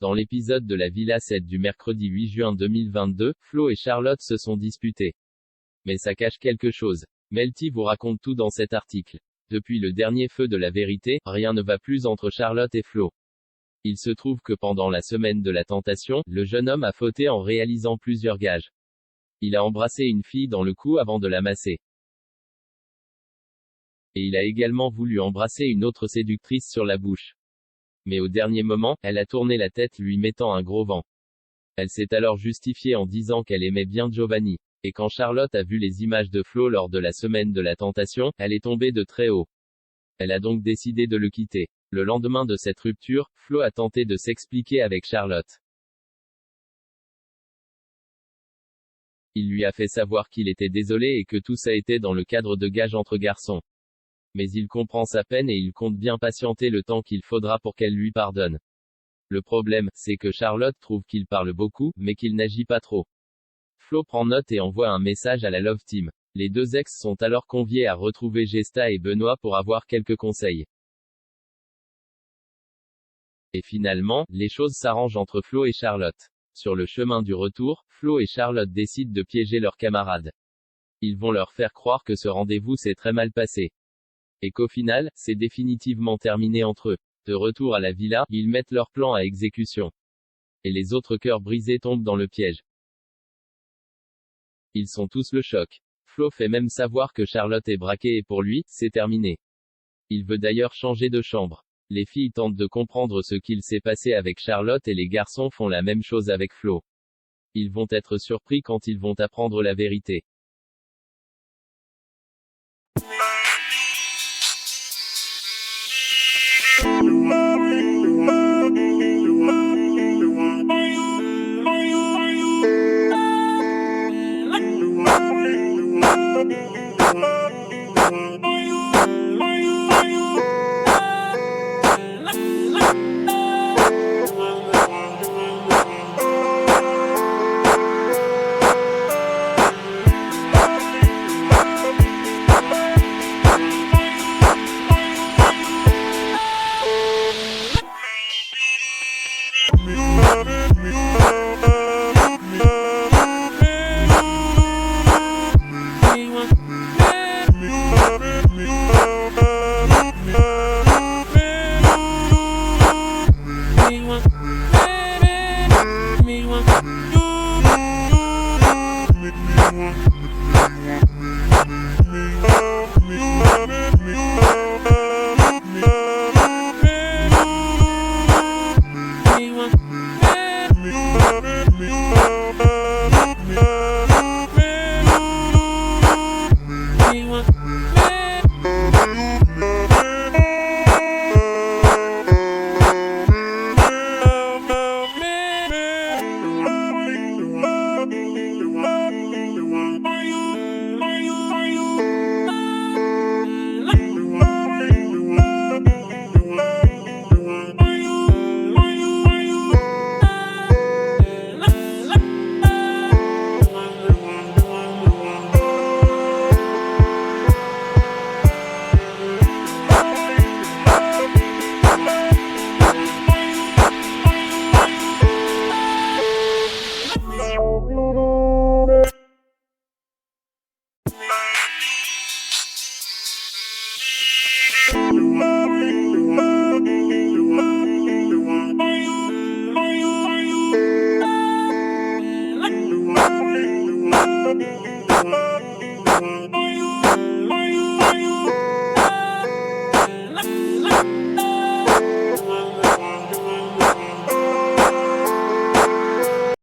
Dans l'épisode de la Villa 7 du mercredi 8 juin 2022, Flo et Charlotte se sont disputés. Mais ça cache quelque chose. Melty vous raconte tout dans cet article. Depuis le dernier feu de la vérité, rien ne va plus entre Charlotte et Flo. Il se trouve que pendant la semaine de la tentation, le jeune homme a fauté en réalisant plusieurs gages. Il a embrassé une fille dans le cou avant de la masser. Et il a également voulu embrasser une autre séductrice sur la bouche. Mais au dernier moment, elle a tourné la tête lui mettant un gros vent. Elle s'est alors justifiée en disant qu'elle aimait bien Giovanni. Et quand Charlotte a vu les images de Flo lors de la semaine de la tentation, elle est tombée de très haut. Elle a donc décidé de le quitter. Le lendemain de cette rupture, Flo a tenté de s'expliquer avec Charlotte. Il lui a fait savoir qu'il était désolé et que tout ça était dans le cadre de gages entre garçons. Mais il comprend sa peine et il compte bien patienter le temps qu'il faudra pour qu'elle lui pardonne. Le problème, c'est que Charlotte trouve qu'il parle beaucoup, mais qu'il n'agit pas trop. Flo prend note et envoie un message à la Love Team. Les deux ex sont alors conviés à retrouver Gesta et Benoît pour avoir quelques conseils. Et finalement, les choses s'arrangent entre Flo et Charlotte. Sur le chemin du retour, Flo et Charlotte décident de piéger leurs camarades. Ils vont leur faire croire que ce rendez-vous s'est très mal passé. Et qu'au final, c'est définitivement terminé entre eux. De retour à la villa, ils mettent leur plan à exécution. Et les autres cœurs brisés tombent dans le piège. Ils sont tous le choc. Flo fait même savoir que Charlotte est braquée et pour lui, c'est terminé. Il veut d'ailleurs changer de chambre. Les filles tentent de comprendre ce qu'il s'est passé avec Charlotte et les garçons font la même chose avec Flo. Ils vont être surpris quand ils vont apprendre la vérité.